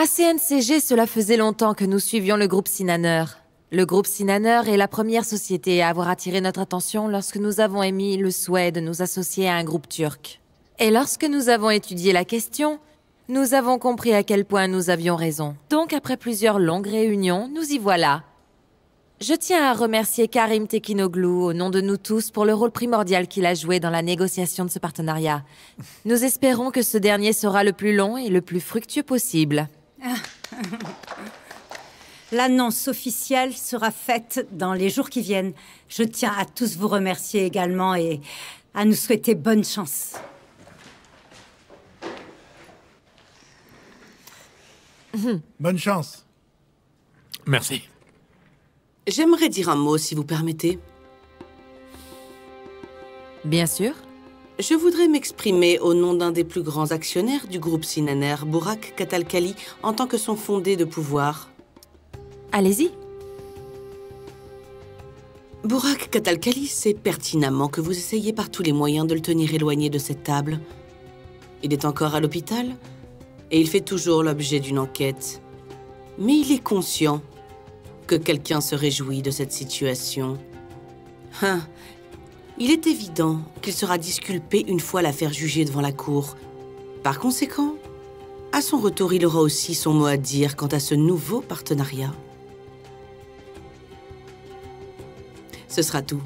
À CNCG, cela faisait longtemps que nous suivions le groupe Sinaneur. Le groupe Sinaneur est la première société à avoir attiré notre attention lorsque nous avons émis le souhait de nous associer à un groupe turc. Et lorsque nous avons étudié la question, nous avons compris à quel point nous avions raison. Donc, après plusieurs longues réunions, nous y voilà. Je tiens à remercier Karim Tekinoglu au nom de nous tous pour le rôle primordial qu'il a joué dans la négociation de ce partenariat. Nous espérons que ce dernier sera le plus long et le plus fructueux possible. L'annonce officielle sera faite dans les jours qui viennent. Je tiens à tous vous remercier également et à nous souhaiter bonne chance. Bonne chance. Merci. J'aimerais dire un mot, si vous permettez. Bien sûr. Je voudrais m'exprimer au nom d'un des plus grands actionnaires du groupe Sinaner, Burak Katalkali, en tant que son fondé de pouvoir. Allez-y. Burak Katalkali sait pertinemment que vous essayez par tous les moyens de le tenir éloigné de cette table. Il est encore à l'hôpital et il fait toujours l'objet d'une enquête. Mais il est conscient que quelqu'un se réjouit de cette situation. Il est évident qu'il sera disculpé une fois l'affaire jugée devant la cour. Par conséquent, à son retour, il aura aussi son mot à dire quant à ce nouveau partenariat. Ce sera tout.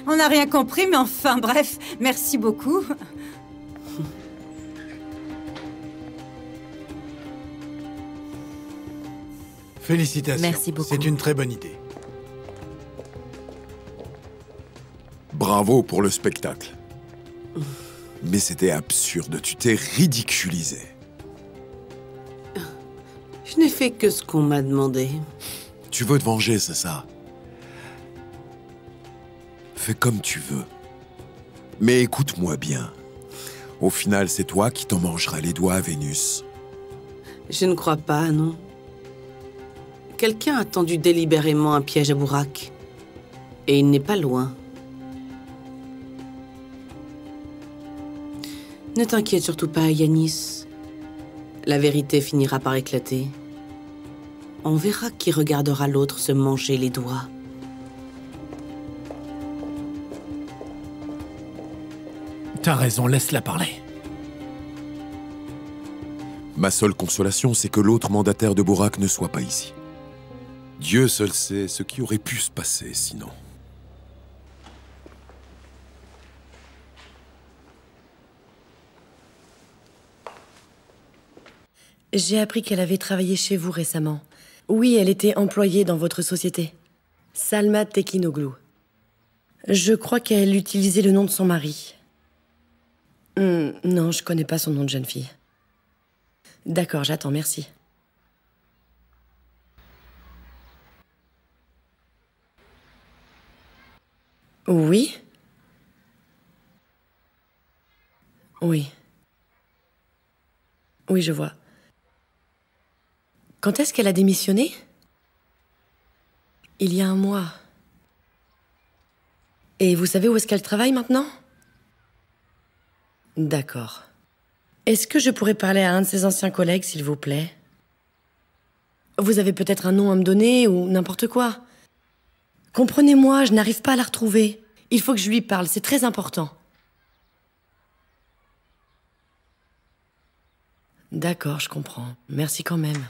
On n'a rien compris, mais enfin, bref, merci beaucoup. Félicitations. Merci beaucoup. C'est une très bonne idée. Bravo pour le spectacle. Mais c'était absurde, tu t'es ridiculisé. Je n'ai fait que ce qu'on m'a demandé. Tu veux te venger, c'est ça? Fais comme tu veux. Mais écoute-moi bien. Au final, c'est toi qui t'en mangeras les doigts à Vénus. Je ne crois pas, non. Quelqu'un a tendu délibérément un piège à Burak. Et il n'est pas loin. Ne t'inquiète surtout pas, Yanis. La vérité finira par éclater. On verra qui regardera l'autre se manger les doigts. T'as raison, laisse-la parler. Ma seule consolation, c'est que l'autre mandataire de Burak ne soit pas ici. Dieu seul sait ce qui aurait pu se passer sinon. J'ai appris qu'elle avait travaillé chez vous récemment. Oui, elle était employée dans votre société. Salma Tekinoglu. Je crois qu'elle utilisait le nom de son mari. Non, je connais pas son nom de jeune fille. D'accord, j'attends, merci. Oui? Oui. Oui, je vois. Quand est-ce qu'elle a démissionné? Il y a un mois. Et vous savez où est-ce qu'elle travaille maintenant? D'accord. Est-ce que je pourrais parler à un de ses anciens collègues, s'il vous plaît? Vous avez peut-être un nom à me donner ou n'importe quoi. Comprenez-moi, je n'arrive pas à la retrouver. Il faut que je lui parle, c'est très important. D'accord, je comprends. Merci quand même.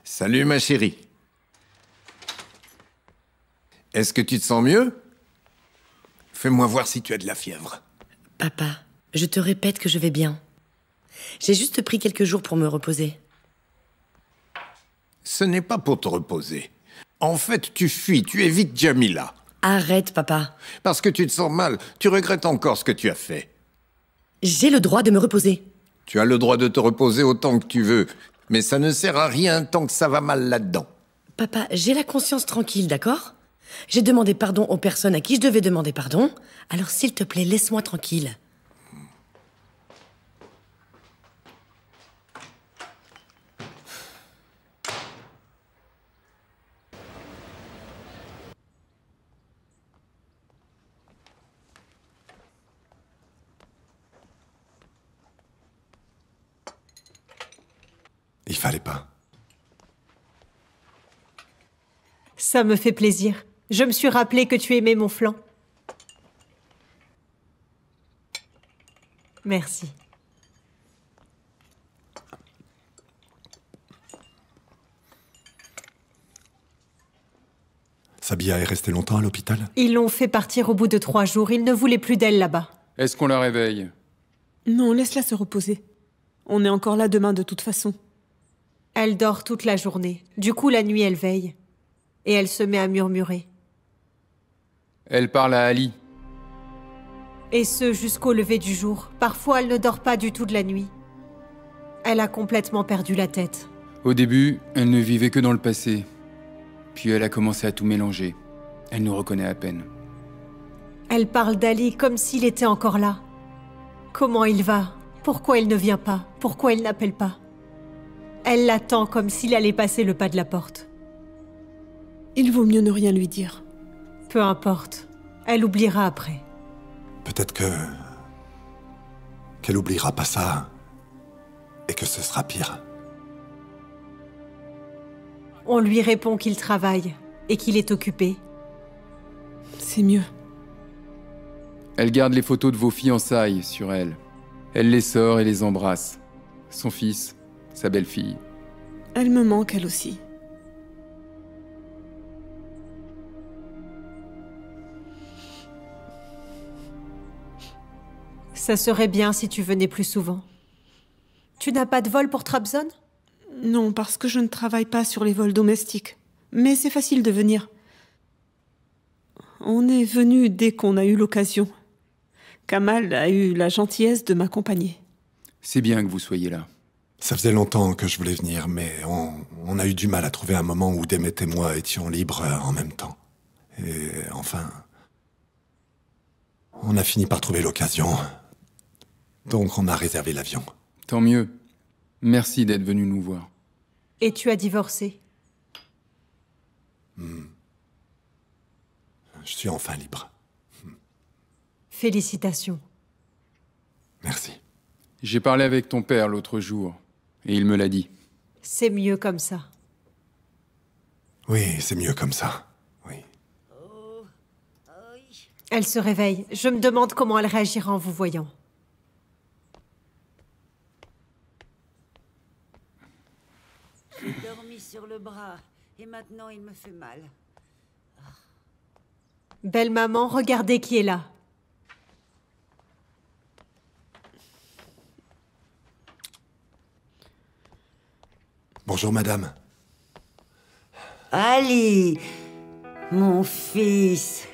Salut ma chérie. Est-ce que tu te sens mieux? Fais-moi voir si tu as de la fièvre. Papa, je te répète que je vais bien. J'ai juste pris quelques jours pour me reposer. Ce n'est pas pour te reposer. En fait, tu fuis, tu évites Jamila. Arrête, papa. Parce que tu te sens mal, tu regrettes encore ce que tu as fait. J'ai le droit de me reposer. Tu as le droit de te reposer autant que tu veux, mais ça ne sert à rien tant que ça va mal là-dedans. Papa, j'ai la conscience tranquille, d'accord? J'ai demandé pardon aux personnes à qui je devais demander pardon, alors s'il te plaît, laisse-moi tranquille. Il fallait pas. Ça me fait plaisir. Je me suis rappelé que tu aimais mon flan. Merci. Sabia est restée longtemps à l'hôpital? Ils l'ont fait partir au bout de 3 jours. Ils ne voulaient plus d'elle là-bas. Est-ce qu'on la réveille? Non, laisse-la se reposer. On est encore là demain de toute façon. Elle dort toute la journée. Du coup, la nuit, elle veille. Et elle se met à murmurer. Elle parle à Ali. Et ce, jusqu'au lever du jour. Parfois, elle ne dort pas du tout de la nuit. Elle a complètement perdu la tête. Au début, elle ne vivait que dans le passé. Puis elle a commencé à tout mélanger. Elle nous reconnaît à peine. Elle parle d'Ali comme s'il était encore là. Comment il va? Pourquoi il ne vient pas? Pourquoi il n'appelle pas? Elle l'attend comme s'il allait passer le pas de la porte. Il vaut mieux ne rien lui dire. Peu importe. Elle oubliera après. Peut-être qu'elle oubliera pas ça. Et que ce sera pire. On lui répond qu'il travaille et qu'il est occupé. C'est mieux. Elle garde les photos de vos fiançailles sur elle. Elle les sort et les embrasse. Son fils, sa belle-fille. Elle me manque, elle aussi. Ça serait bien si tu venais plus souvent. Tu n'as pas de vol pour Trabzon? Non, parce que je ne travaille pas sur les vols domestiques. Mais c'est facile de venir. On est venu dès qu'on a eu l'occasion. Kamal a eu la gentillesse de m'accompagner. C'est bien que vous soyez là. Ça faisait longtemps que je voulais venir, mais on a eu du mal à trouver un moment où Demet et moi étions libres en même temps. Et enfin, on a fini par trouver l'occasion. Donc on a réservé l'avion. Tant mieux. Merci d'être venu nous voir. Et tu as divorcé? Je suis enfin libre. Félicitations. Merci. J'ai parlé avec ton père l'autre jour, et il me l'a dit. C'est mieux comme ça. Oui, c'est mieux comme ça. Oui. Elle se réveille. Je me demande comment elle réagira en vous voyant. J'ai dormi sur le bras, et maintenant il me fait mal. Belle maman, regardez qui est là. Bonjour, madame. Ali, mon fils.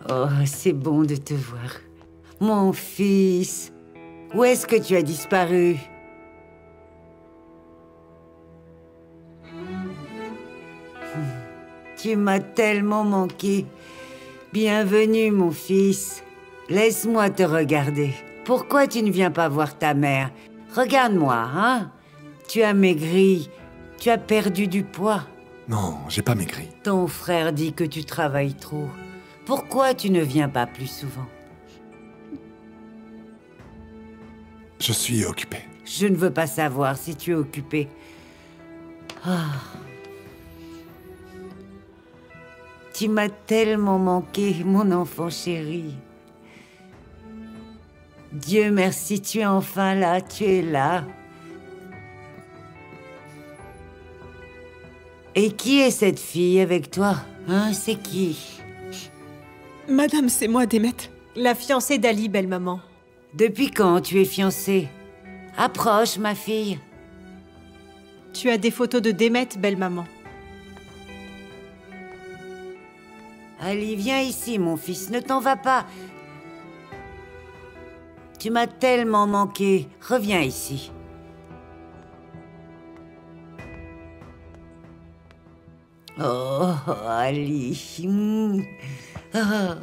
Oh, c'est bon de te voir. Mon fils. Où est-ce que tu as disparu? Tu m'as tellement manqué. Bienvenue, mon fils. Laisse-moi te regarder. Pourquoi tu ne viens pas voir ta mère? Regarde-moi, hein? Tu as maigri. Tu as perdu du poids. Non, j'ai pas maigri. Ton frère dit que tu travailles trop. Pourquoi tu ne viens pas plus souvent? Je suis occupé. Je ne veux pas savoir si tu es occupé. Ah. Tu m'as tellement manqué, mon enfant chéri. Dieu merci, tu es enfin là, tu es là. Et qui est cette fille avec toi? Hein, c'est qui? Madame, c'est moi, Demet. La fiancée d'Ali, belle maman. Depuis quand tu es fiancée? Approche, ma fille. Tu as des photos de Demet, belle maman. Ali, viens ici, mon fils, ne t'en va pas. Tu m'as tellement manqué. Reviens ici. Oh, Ali. Oh.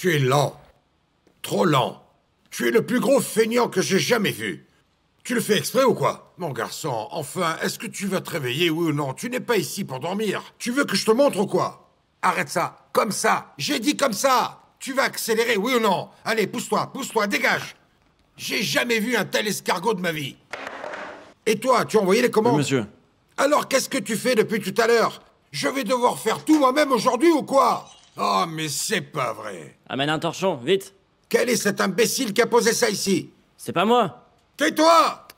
Tu es lent. Trop lent. Tu es le plus gros feignant que j'ai jamais vu. Tu le fais exprès ou quoi? Mon garçon, enfin, est-ce que tu vas te réveiller, oui ou non? Tu n'es pas ici pour dormir. Tu veux que je te montre ou quoi? Arrête ça. Comme ça. J'ai dit comme ça. Tu vas accélérer, oui ou non? Allez, pousse-toi, dégage. J'ai jamais vu un tel escargot de ma vie. Et toi, tu as envoyé les commandes? Oui, monsieur. Alors, qu'est-ce que tu fais depuis tout à l'heure? Je vais devoir faire tout moi-même aujourd'hui ou quoi? Oh, mais c'est pas vrai. Amène un torchon, vite. Quel est cet imbécile qui a posé ça ici? C'est pas moi. Tais-toi!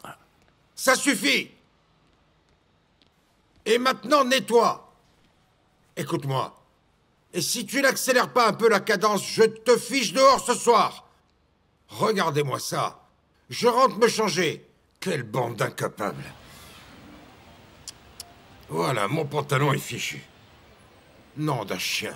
Ça suffit! Et maintenant, nettoie! Écoute-moi. Et si tu n'accélères pas un peu la cadence, je te fiche dehors ce soir! Regardez-moi ça. Je rentre me changer. Quelle bande d'incapables. Voilà, mon pantalon est fichu. Nom d'un chien.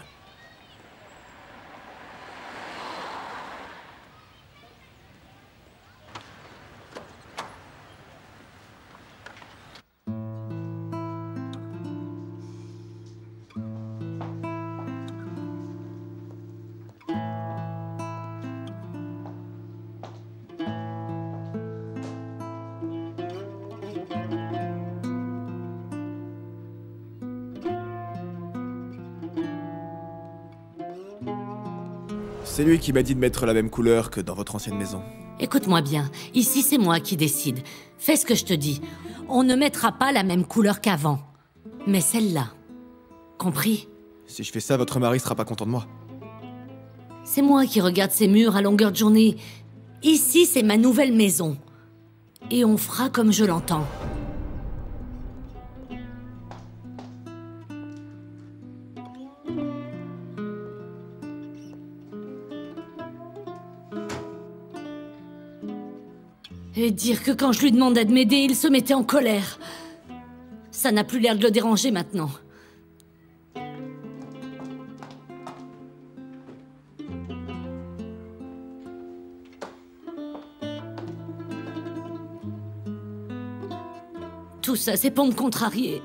C'est lui qui m'a dit de mettre la même couleur que dans votre ancienne maison. Écoute-moi bien, ici c'est moi qui décide. Fais ce que je te dis. On ne mettra pas la même couleur qu'avant. Mais celle-là. Compris? Si je fais ça, votre mari sera pas content de moi. C'est moi qui regarde ces murs à longueur de journée. Ici c'est ma nouvelle maison. Et on fera comme je l'entends. Et dire que quand je lui demandais de m'aider, il se mettait en colère. Ça n'a plus l'air de le déranger maintenant. Tout ça, c'est pour me contrarier.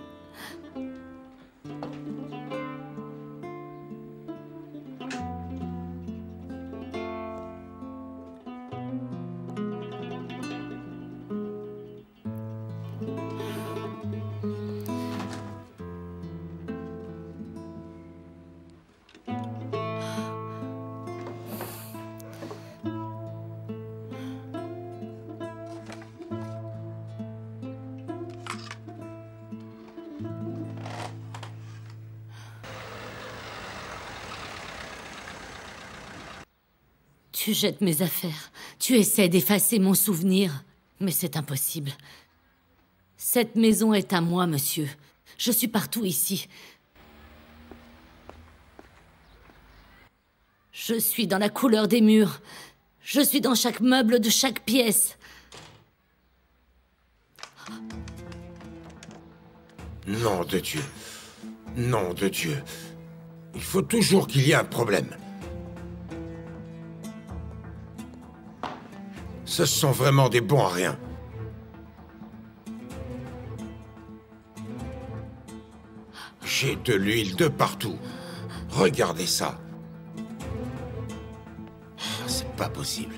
Tu jettes mes affaires. Tu essaies d'effacer mon souvenir. Mais c'est impossible. Cette maison est à moi, monsieur. Je suis partout ici. Je suis dans la couleur des murs. Je suis dans chaque meuble de chaque pièce. Nom de Dieu. Nom de Dieu. Il faut toujours qu'il y ait un problème. Ce sont vraiment des bons à rien. J'ai de l'huile de partout. Regardez ça. C'est pas possible.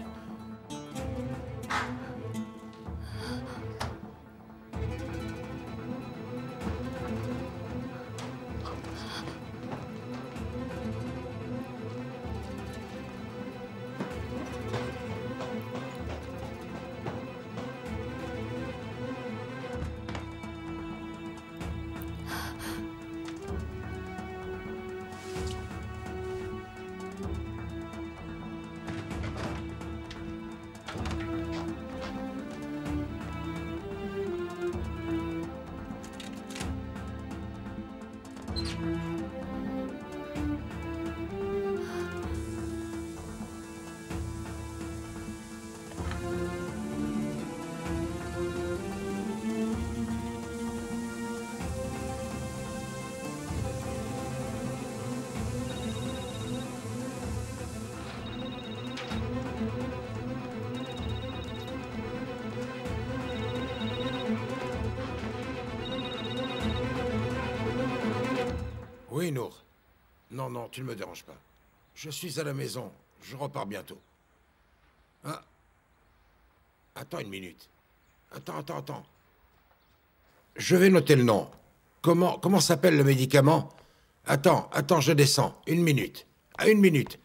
Oui, Nour. Non, non, tu ne me déranges pas. Je suis à la maison. Je repars bientôt. Ah. Attends une minute. Attends. Je vais noter le nom. Comment s'appelle le médicament? Attends, je descends. Une minute. À une minute.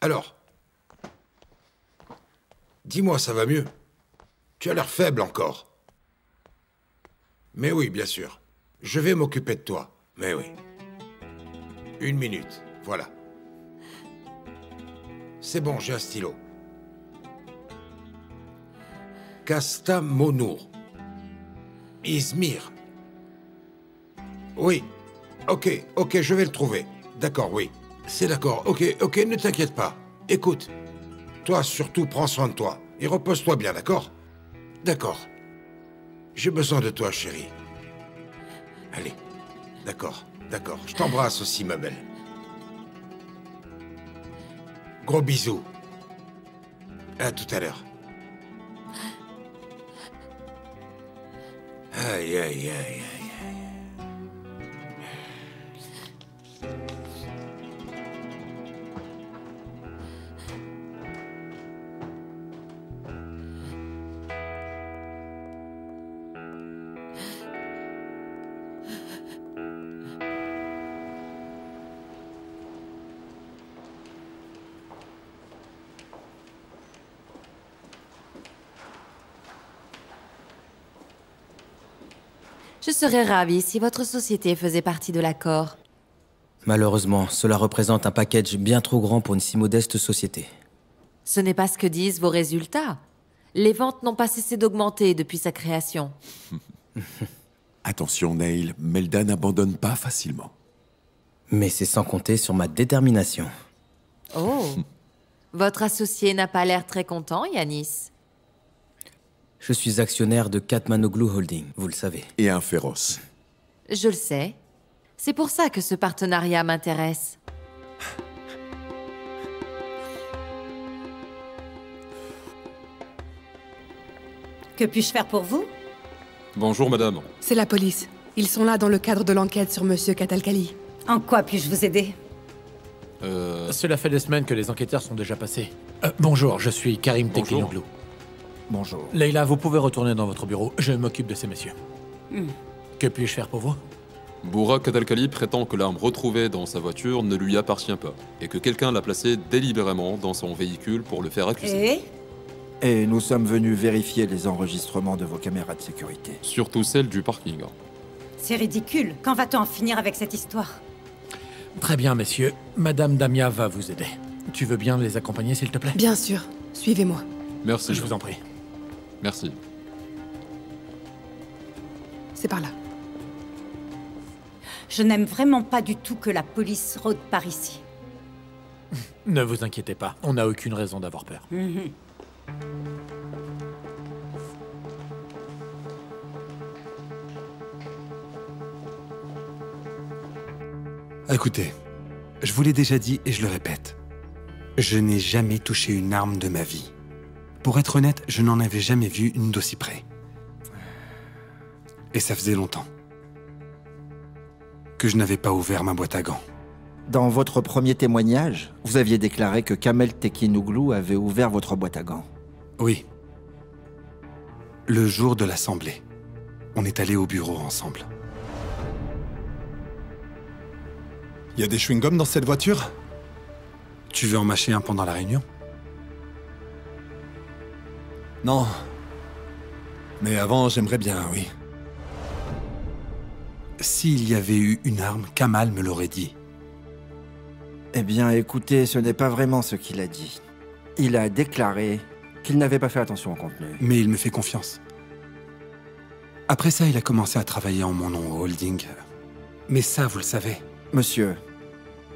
Alors. Dis-moi, ça va mieux? Tu as l'air faible encore. Mais oui, bien sûr. Je vais m'occuper de toi. Mais oui. Une minute. Voilà. C'est bon, j'ai un stylo. Kastamonour. Izmir. Oui. Ok, je vais le trouver. D'accord, oui. C'est d'accord. Ok, ne t'inquiète pas. Écoute. Toi, surtout, prends soin de toi. Et repose-toi bien, d'accord? D'accord. J'ai besoin de toi, chérie. Allez. D'accord. Je t'embrasse aussi, ma belle. Gros bisous. À tout à l'heure. Aïe. Je serais ravie si votre société faisait partie de l'accord. Malheureusement, cela représente un package bien trop grand pour une si modeste société. Ce n'est pas ce que disent vos résultats. Les ventes n'ont pas cessé d'augmenter depuis sa création. Attention, Neil, Melda n'abandonne pas facilement. Mais c'est sans compter sur ma détermination. Oh. Votre associé n'a pas l'air très content, Yanis. Je suis actionnaire de Katmanoglu Holding, vous le savez. Et un féroce. Je le sais. C'est pour ça que ce partenariat m'intéresse. Que puis-je faire pour vous? Bonjour, madame. C'est la police. Ils sont là dans le cadre de l'enquête sur Monsieur Katalkali. En quoi puis-je vous aider? Cela fait des semaines que les enquêteurs sont déjà passés. Bonjour, je suis Karim Tekinoglu. Bonjour. Leïla, vous pouvez retourner dans votre bureau. Je m'occupe de ces messieurs. Que puis-je faire pour vous? Burak Katalkali prétend que l'arme retrouvée dans sa voiture ne lui appartient pas et que quelqu'un l'a placée délibérément dans son véhicule pour le faire accuser. Et nous sommes venus vérifier les enregistrements de vos caméras de sécurité. Surtout celle du parking. C'est ridicule. Quand va-t-on en finir avec cette histoire? Très bien, messieurs. Madame Damia va vous aider. Tu veux bien les accompagner, s'il te plaît? Bien sûr. Suivez-moi. Merci. Je vous en prie. Merci. C'est par là. Je n'aime vraiment pas du tout que la police rôde par ici. Ne vous inquiétez pas, on n'a aucune raison d'avoir peur. Écoutez, je vous l'ai déjà dit et je le répète. Je n'ai jamais touché une arme de ma vie. Pour être honnête, je n'en avais jamais vu une d'aussi près. Et ça faisait longtemps que je n'avais pas ouvert ma boîte à gants. Dans votre premier témoignage, vous aviez déclaré que Kamel Tekinoglu avait ouvert votre boîte à gants. Oui. Le jour de l'assemblée. On est allés au bureau ensemble. Il y a des chewing-gums dans cette voiture? Tu veux en mâcher un pendant la réunion? Non. Mais avant, j'aimerais bien, oui. S'il y avait eu une arme, Kamal me l'aurait dit. Eh bien, écoutez, ce n'est pas vraiment ce qu'il a dit. Il a déclaré qu'il n'avait pas fait attention au contenu. Mais il me fait confiance. Après ça, il a commencé à travailler en mon nom au holding. Mais ça, vous le savez. Monsieur,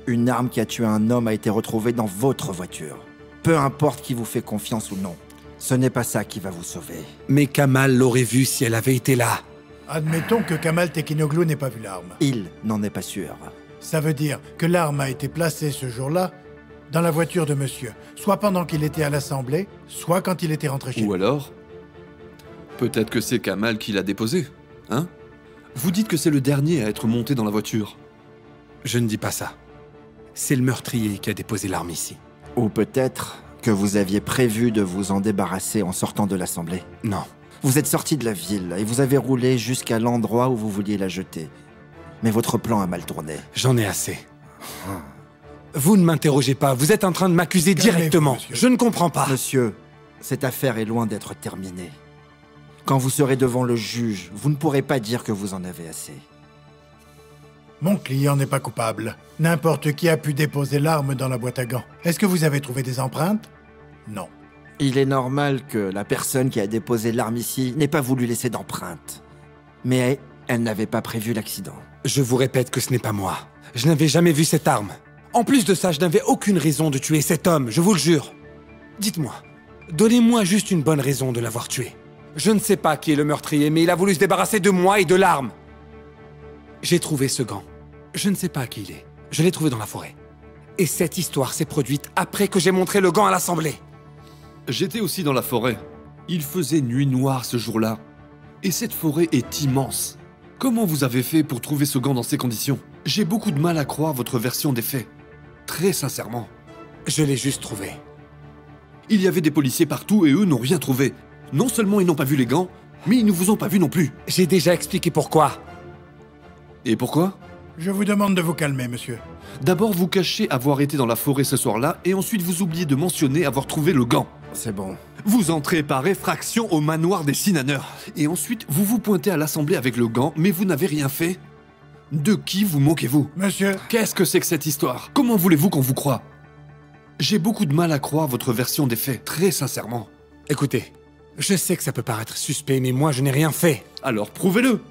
une arme qui a tué un homme a été retrouvée dans votre voiture. Peu importe qui vous fait confiance ou non. Ce n'est pas ça qui va vous sauver. Mais Kamal l'aurait vu si elle avait été là. Admettons que Kamal Tekinoglu n'ait pas vu l'arme. Il n'en est pas sûr. Ça veut dire que l'arme a été placée ce jour-là dans la voiture de monsieur, soit pendant qu'il était à l'Assemblée, soit quand il était rentré chez lui. Ou alors, peut-être que c'est Kamal qui l'a déposée, hein? Vous dites que c'est le dernier à être monté dans la voiture. Je ne dis pas ça. C'est le meurtrier qui a déposé l'arme ici. Ou peut-être que vous aviez prévu de vous en débarrasser en sortant de l'Assemblée. Non. Vous êtes sorti de la ville et vous avez roulé jusqu'à l'endroit où vous vouliez la jeter. Mais votre plan a mal tourné. J'en ai assez. Vous ne m'interrogez pas, vous êtes en train de m'accuser directement. Je ne comprends pas. Monsieur, cette affaire est loin d'être terminée. Quand vous serez devant le juge, vous ne pourrez pas dire que vous en avez assez. Mon client n'est pas coupable. N'importe qui a pu déposer l'arme dans la boîte à gants. Est-ce que vous avez trouvé des empreintes? Non. Il est normal que la personne qui a déposé l'arme ici n'ait pas voulu laisser d'empreinte. Mais elle n'avait pas prévu l'accident. Je vous répète que ce n'est pas moi. Je n'avais jamais vu cette arme. En plus de ça, je n'avais aucune raison de tuer cet homme, je vous le jure. Dites-moi, donnez-moi juste une bonne raison de l'avoir tué. Je ne sais pas qui est le meurtrier, mais il a voulu se débarrasser de moi et de l'arme. J'ai trouvé ce gant. Je ne sais pas qui il est. Je l'ai trouvé dans la forêt. Et cette histoire s'est produite après que j'ai montré le gant à l'Assemblée. J'étais aussi dans la forêt. Il faisait nuit noire ce jour-là. Et cette forêt est immense. Comment vous avez fait pour trouver ce gant dans ces conditions? J'ai beaucoup de mal à croire votre version des faits. Très sincèrement. Je l'ai juste trouvé. Il y avait des policiers partout et eux n'ont rien trouvé. Non seulement ils n'ont pas vu les gants, mais ils ne vous ont pas vu non plus. J'ai déjà expliqué pourquoi. Et pourquoi? Je vous demande de vous calmer, monsieur. D'abord, vous cachez avoir été dans la forêt ce soir-là, et ensuite vous oubliez de mentionner avoir trouvé le gant. C'est bon. Vous entrez par effraction au manoir des Sinaneurs. Et ensuite, vous vous pointez à l'Assemblée avec le gant, mais vous n'avez rien fait. De qui vous moquez-vous? Monsieur... Qu'est-ce que c'est que cette histoire? Comment voulez-vous qu'on vous croie? J'ai beaucoup de mal à croire votre version des faits, très sincèrement. Écoutez, je sais que ça peut paraître suspect, mais moi je n'ai rien fait. Alors prouvez-le.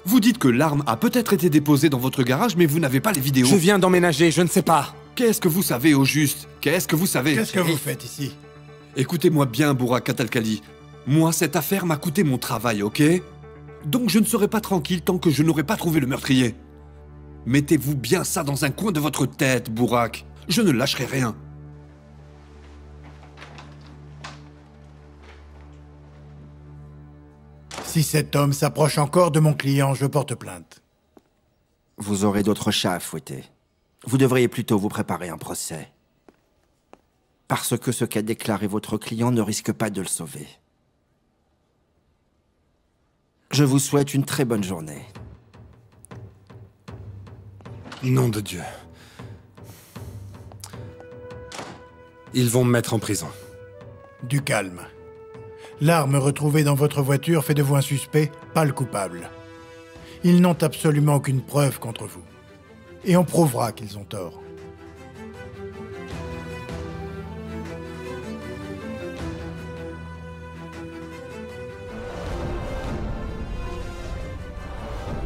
Vous dites que l'arme a peut-être été déposée dans votre garage, mais vous n'avez pas les vidéos. Je viens d'emménager, je ne sais pas. Qu'est-ce que vous savez au juste? Qu'est-ce que vous savez? Qu'est-ce que vous faites ici? Écoutez-moi bien, Burak Katalkali. Moi, cette affaire m'a coûté mon travail, ok? Donc je ne serai pas tranquille tant que je n'aurai pas trouvé le meurtrier. Mettez-vous bien ça dans un coin de votre tête, Burak. Je ne lâcherai rien. Si cet homme s'approche encore de mon client, je porte plainte. Vous aurez d'autres chats à fouetter. Vous devriez plutôt vous préparer un procès. Parce que ce qu'a déclaré votre client ne risque pas de le sauver. Je vous souhaite une très bonne journée. Nom de Dieu. Ils vont me mettre en prison. Du calme. L'arme retrouvée dans votre voiture fait de vous un suspect, pas le coupable. Ils n'ont absolument aucune preuve contre vous. Et on prouvera qu'ils ont tort.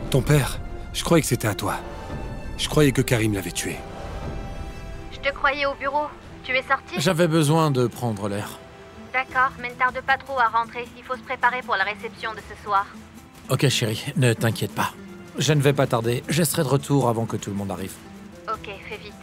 Ton père, je croyais que c'était à toi. Je croyais que Karim l'avait tué. Je te croyais au bureau. Tu es sorti? J'avais besoin de prendre l'air. D'accord, mais ne tarde pas trop à rentrer. Il faut se préparer pour la réception de ce soir. Ok chérie, ne t'inquiète pas. Je ne vais pas tarder. Je serai de retour avant que tout le monde arrive. Ok, fais vite.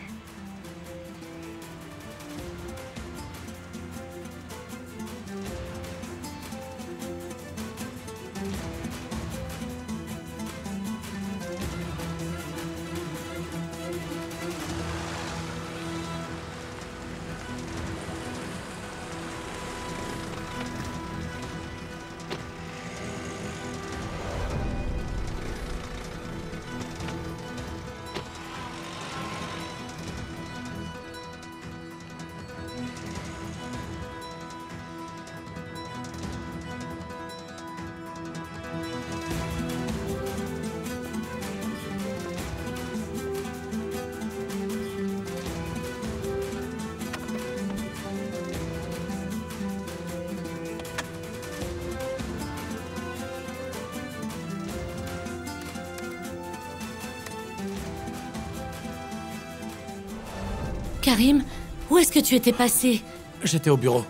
Karim, où est-ce que tu étais passé? J'étais au bureau.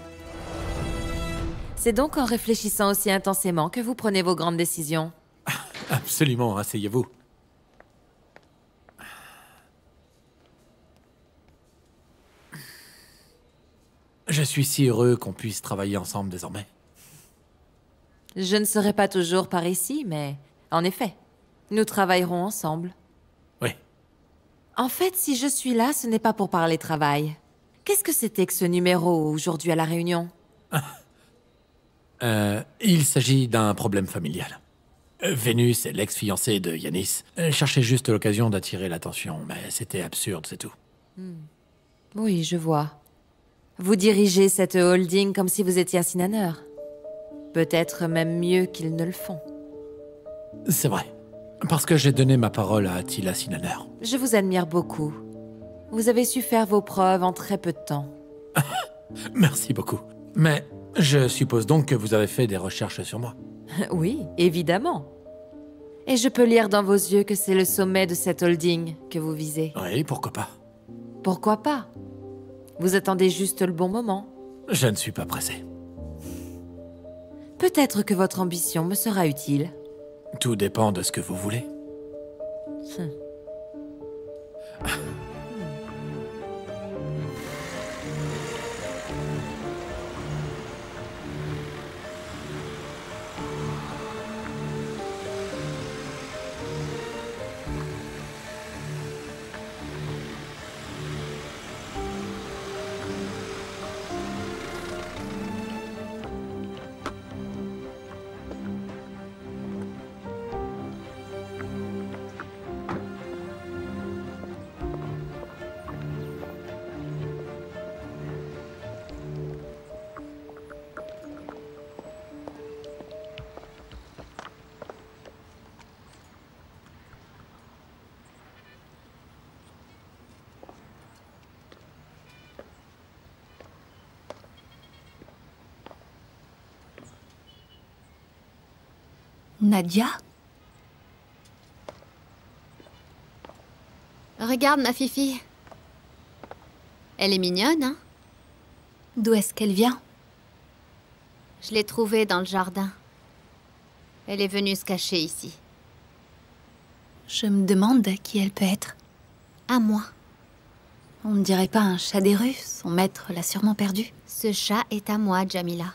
C'est donc en réfléchissant aussi intensément que vous prenez vos grandes décisions. Absolument, asseyez-vous. Je suis si heureux qu'on puisse travailler ensemble désormais. Je ne serai pas toujours par ici, mais en effet, nous travaillerons ensemble. Oui. En fait, si je suis là, ce n'est pas pour parler travail. Qu'est-ce que c'était que ce numéro aujourd'hui à la réunion? Il s'agit d'un problème familial. Vénus est l'ex-fiancée de Yanis. Elle cherchait juste l'occasion d'attirer l'attention, mais c'était absurde, c'est tout. Oui, je vois. Vous dirigez cette holding comme si vous étiez un Sinaneur. Peut-être même mieux qu'ils ne le font. C'est vrai. Parce que j'ai donné ma parole à Attila Sinaneur. Je vous admire beaucoup. Vous avez su faire vos preuves en très peu de temps. Merci beaucoup. Mais je suppose donc que vous avez fait des recherches sur moi. Oui, évidemment. Et je peux lire dans vos yeux que c'est le sommet de cette holding que vous visez. Oui, pourquoi pas. Pourquoi pas? Vous attendez juste le bon moment. Je ne suis pas pressé. Peut-être que votre ambition me sera utile. Tout dépend de ce que vous voulez. Nadia? Regarde ma Fifi. Elle est mignonne, hein? D'où est-ce qu'elle vient? Je l'ai trouvée dans le jardin. Elle est venue se cacher ici. Je me demande qui elle peut être. À moi. On ne dirait pas un chat des rues, son maître l'a sûrement perdu. Ce chat est à moi, Jamila.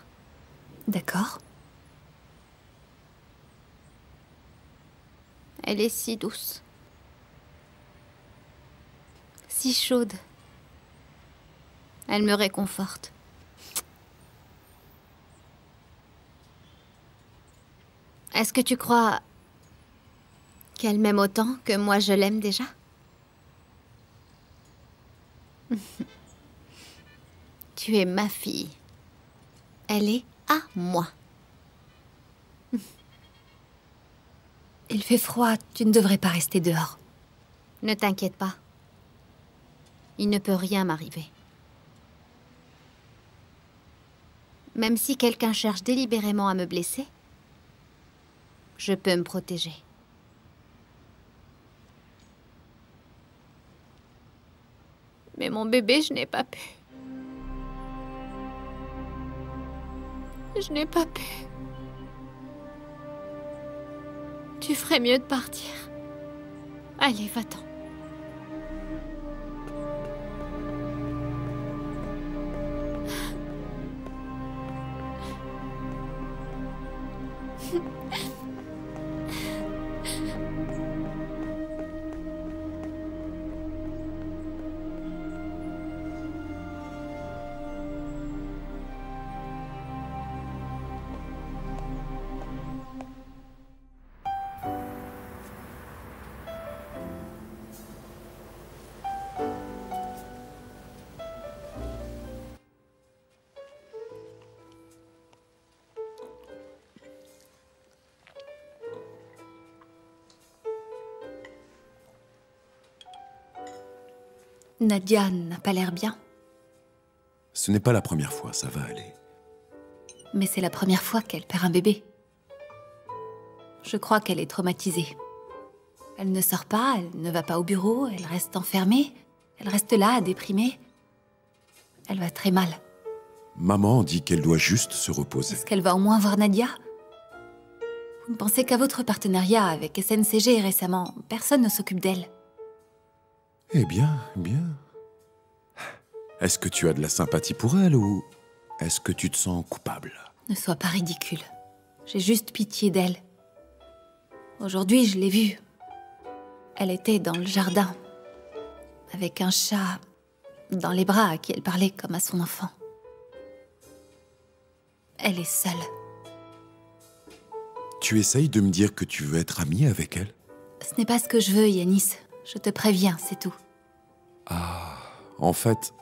D'accord. Elle est si douce. Si chaude. Elle me réconforte. Est-ce que tu crois qu'elle m'aime autant que moi je l'aime déjà? Tu es ma fille. Elle est à moi. Il fait froid, tu ne devrais pas rester dehors. Ne t'inquiète pas. Il ne peut rien m'arriver. Même si quelqu'un cherche délibérément à me blesser, je peux me protéger. Mais mon bébé, je n'ai pas pu. Je n'ai pas pu. Tu ferais mieux de partir. Allez, va-t'en. Nadia n'a pas l'air bien. Ce n'est pas la première fois, ça va aller. Mais c'est la première fois qu'elle perd un bébé. Je crois qu'elle est traumatisée. Elle ne sort pas, elle ne va pas au bureau, elle reste enfermée. Elle reste là, déprimée. Elle va très mal. Maman dit qu'elle doit juste se reposer. Est-ce qu'elle va au moins voir Nadia? Vous ne pensez qu'à votre partenariat avec SNCG récemment. Personne ne s'occupe d'elle. Eh bien, bien. Est-ce que tu as de la sympathie pour elle ou est-ce que tu te sens coupable? Ne sois pas ridicule. J'ai juste pitié d'elle. Aujourd'hui, je l'ai vue. Elle était dans le jardin, avec un chat dans les bras à qui elle parlait comme à son enfant. Elle est seule. Tu essayes de me dire que tu veux être amie avec elle? Ce n'est pas ce que je veux, Yanis. Je te préviens, c'est tout. Ah, en fait,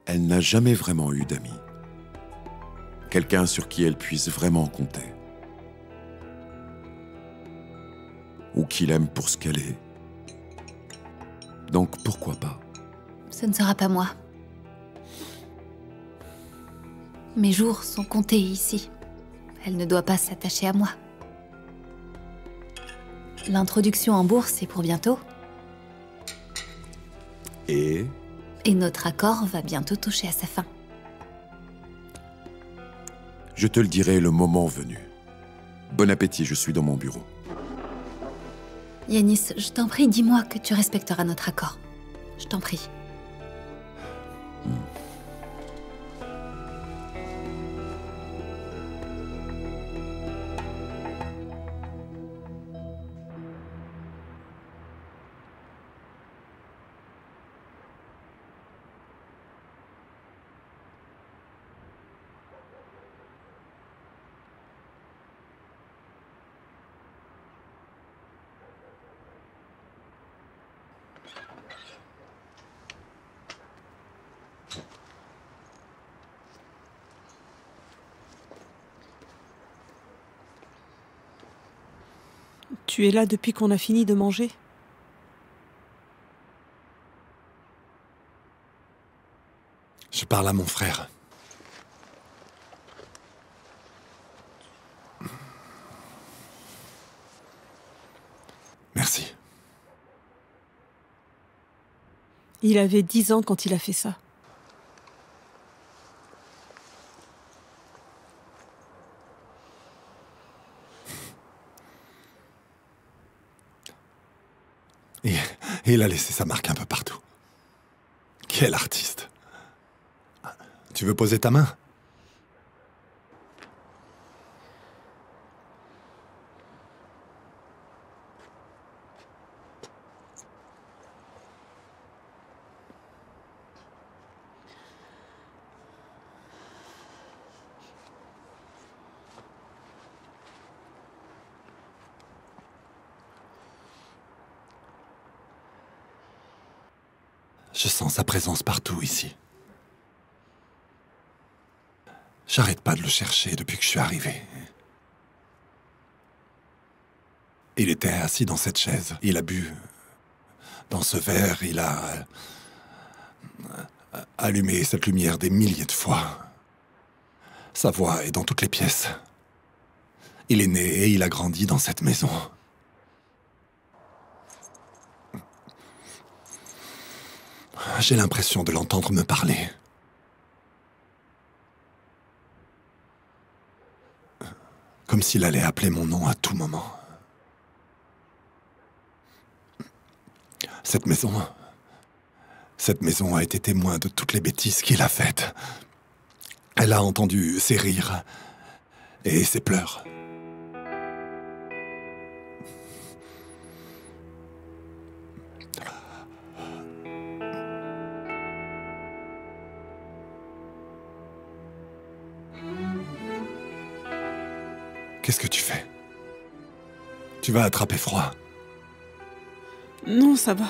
elle n'a jamais vraiment eu d'amis. Quelqu'un sur qui elle puisse vraiment compter. Ou qu'il aime pour ce qu'elle est. Donc pourquoi pas? Ce ne sera pas moi. Mes jours sont comptés ici. Elle ne doit pas s'attacher à moi. L'introduction en bourse est pour bientôt. Et notre accord va bientôt toucher à sa fin. je te le dirai le moment venu. Bon appétit, je suis dans mon bureau. Yanis, je t'en prie, dis-moi que tu respecteras notre accord. Je t'en prie. Tu es là depuis qu'on a fini de manger? Je parle à mon frère. Merci. Il avait 10 ans quand il a fait ça. Et il a laissé sa marque un peu partout. Quel artiste. Tu veux poser ta main? Je sens sa présence partout ici. J'arrête pas de le chercher depuis que je suis arrivé. Il était assis dans cette chaise. Il a bu dans ce verre. Il a allumé cette lumière des milliers de fois. Sa voix est dans toutes les pièces. Il est né et il a grandi dans cette maison. J'ai l'impression de l'entendre me parler. Comme s'il allait appeler mon nom à tout moment. Cette maison a été témoin de toutes les bêtises qu'il a faites. Elle a entendu ses rires et ses pleurs. Qu'est-ce que tu fais? Tu vas attraper froid. Non, ça va.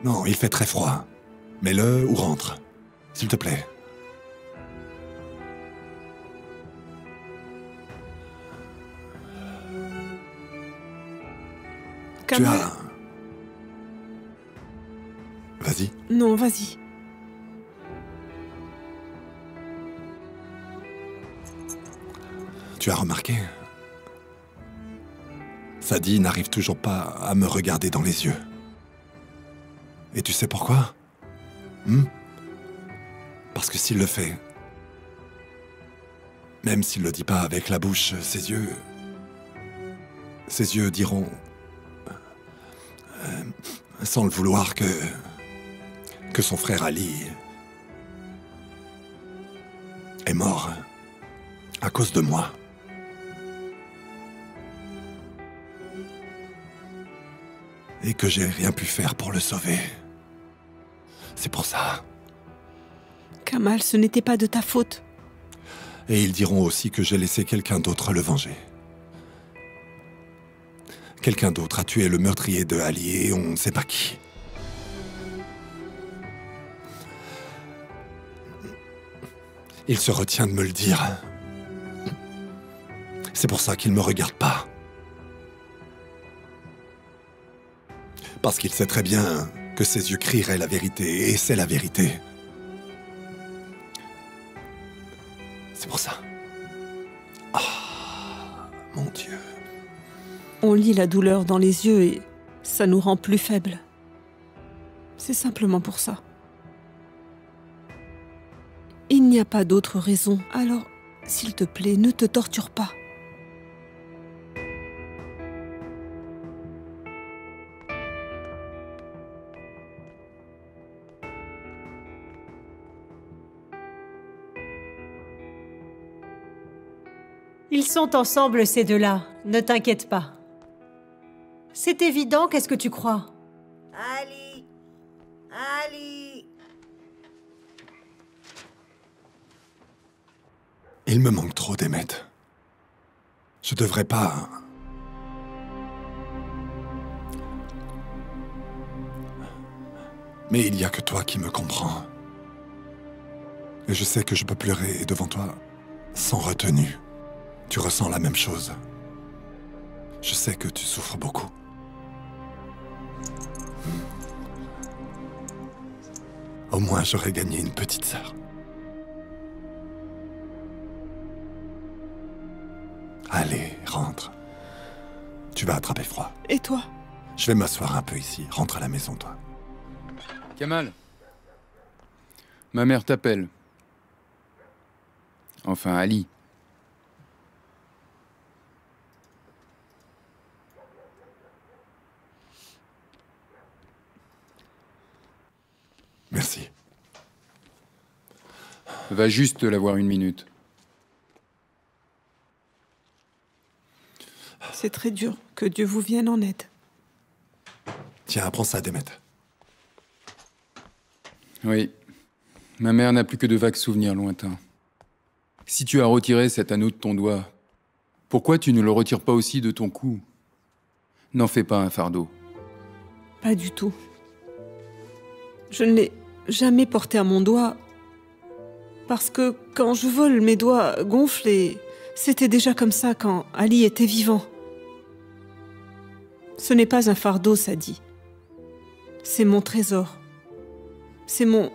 Non, il fait très froid. Mets-le ou rentre, s'il te plaît. Tu as... Vas-y. Non, vas-y. Tu as remarqué? Sadie n'arrive toujours pas à me regarder dans les yeux. Et tu sais pourquoi? Parce que s'il le fait, même s'il le dit pas avec la bouche, ses yeux diront, sans le vouloir, que son frère Ali est mort à cause de moi. Et que j'ai rien pu faire pour le sauver. C'est pour ça. Kamal, ce n'était pas de ta faute. Et ils diront aussi que j'ai laissé quelqu'un d'autre le venger. Quelqu'un d'autre a tué le meurtrier de Ali et on ne sait pas qui. Il se retient de me le dire. C'est pour ça qu'il ne me regarde pas. Parce qu'il sait très bien que ses yeux crieraient la vérité, et c'est la vérité. C'est pour ça. Ah, mon Dieu. On lit la douleur dans les yeux et ça nous rend plus faibles. C'est simplement pour ça. Il n'y a pas d'autre raison. Alors, s'il te plaît, ne te torture pas. Ils sont ensemble, ces deux-là. Ne t'inquiète pas. C'est évident, qu'est-ce que tu crois? Ali! Ali! Il me manque trop d'Emmet. Je devrais pas... Mais il n'y a que toi qui me comprends. Et je sais que je peux pleurer devant toi sans retenue. Tu ressens la même chose. Je sais que tu souffres beaucoup. Au moins, j'aurais gagné une petite sœur. Allez, rentre. Tu vas attraper froid. Et toi? Je vais m'asseoir un peu ici. Rentre à la maison, toi. Kamal. Ma mère t'appelle. Enfin, Ali. Merci. Va juste la voir une minute. C'est très dur. Que Dieu vous vienne en aide. Tiens, apprends ça, Demet. Oui. Ma mère n'a plus que de vagues souvenirs lointains. Si tu as retiré cet anneau de ton doigt, pourquoi tu ne le retires pas aussi de ton cou? N'en fais pas un fardeau. Pas du tout. Je ne l'ai jamais porté à mon doigt parce que quand je vole, mes doigts gonflent et c'était déjà comme ça quand Ali était vivant. Ce n'est pas un fardeau, Sadi. C'est mon trésor. C'est mon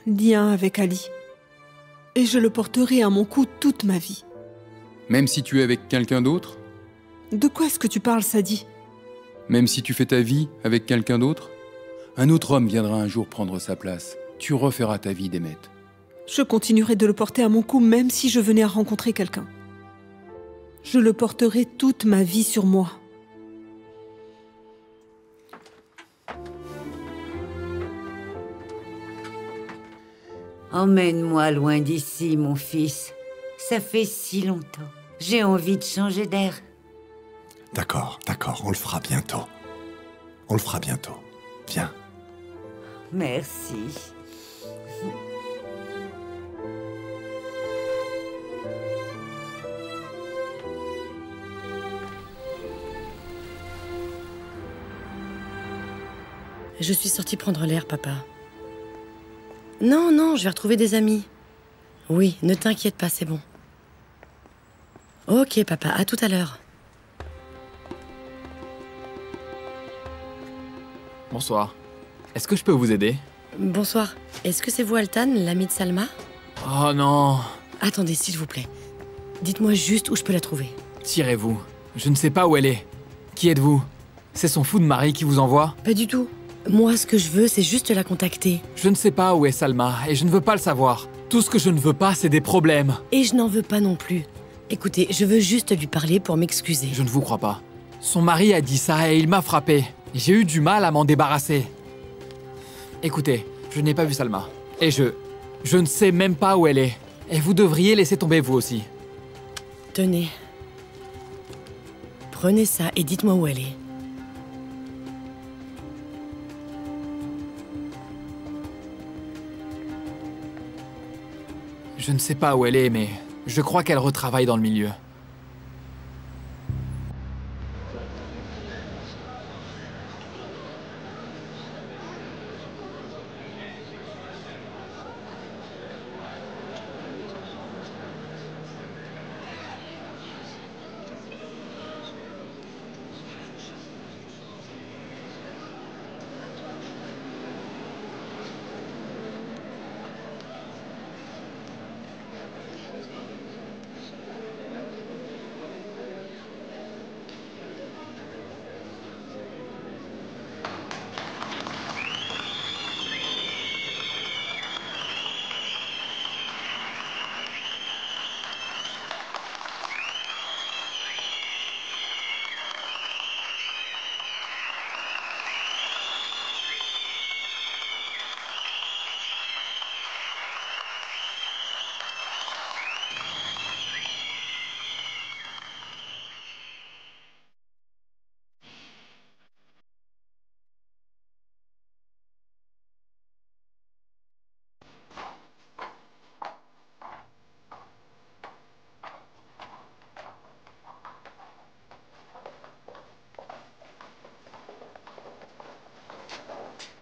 lien avec Ali. Et je le porterai à mon cou toute ma vie. Même si tu es avec quelqu'un d'autre? De quoi est-ce que tu parles, Sadi? Même si tu fais ta vie avec quelqu'un d'autre? Un autre homme viendra un jour prendre sa place. Tu referas ta vie, Demet. Je continuerai de le porter à mon cou même si je venais à rencontrer quelqu'un. Je le porterai toute ma vie sur moi. Emmène-moi loin d'ici, mon fils. Ça fait si longtemps. J'ai envie de changer d'air. D'accord, d'accord, on le fera bientôt. On le fera bientôt. Viens. Merci. Je suis sortie prendre l'air, papa. Non, non, je vais retrouver des amis. Oui, ne t'inquiète pas, c'est bon. Ok, papa, à tout à l'heure. Bonsoir. Est-ce que je peux vous aider? Bonsoir. Est-ce que c'est vous, Altan, l'ami de Salma? Oh non! Attendez, s'il vous plaît. Dites-moi juste où je peux la trouver. Tirez-vous. Je ne sais pas où elle est. Qui êtes-vous? C'est son fou de mari qui vous envoie? Pas du tout. Moi, ce que je veux, c'est juste la contacter. Je ne sais pas où est Salma, et je ne veux pas le savoir. Tout ce que je ne veux pas, c'est des problèmes. Et je n'en veux pas non plus. Écoutez, je veux juste lui parler pour m'excuser. Je ne vous crois pas. Son mari a dit ça et il m'a frappé. J'ai eu du mal à m'en débarrasser. Écoutez, je n'ai pas vu Salma. Et je ne sais même pas où elle est. Et vous devriez laisser tomber vous aussi. Tenez. Prenez ça et dites-moi où elle est. « Je ne sais pas où elle est, mais je crois qu'elle retravaille dans le milieu.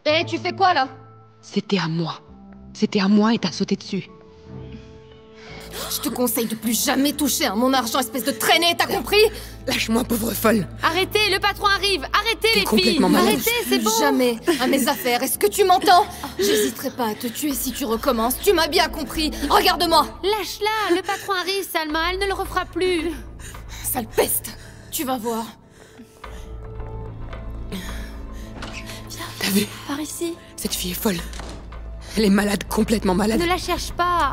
Hé, tu fais quoi là? C'était à moi. C'était à moi et t'as sauté dessus. Je te conseille de plus jamais toucher à mon argent, espèce de traînée, t'as compris? Lâche-moi, pauvre folle. Arrêtez, le patron arrive. Arrêtez les filles. Complètement malade. Arrêtez, c'est bon. Jamais à mes affaires, est-ce que tu m'entends? J'hésiterai pas à te tuer si tu recommences, tu m'as bien compris. Regarde-moi. Lâche-la, le patron arrive, Salma, elle ne le refera plus. Sale peste, tu vas voir. T'as vu? Par ici. Cette fille est folle. Elle est malade, complètement malade. Ne la cherche pas.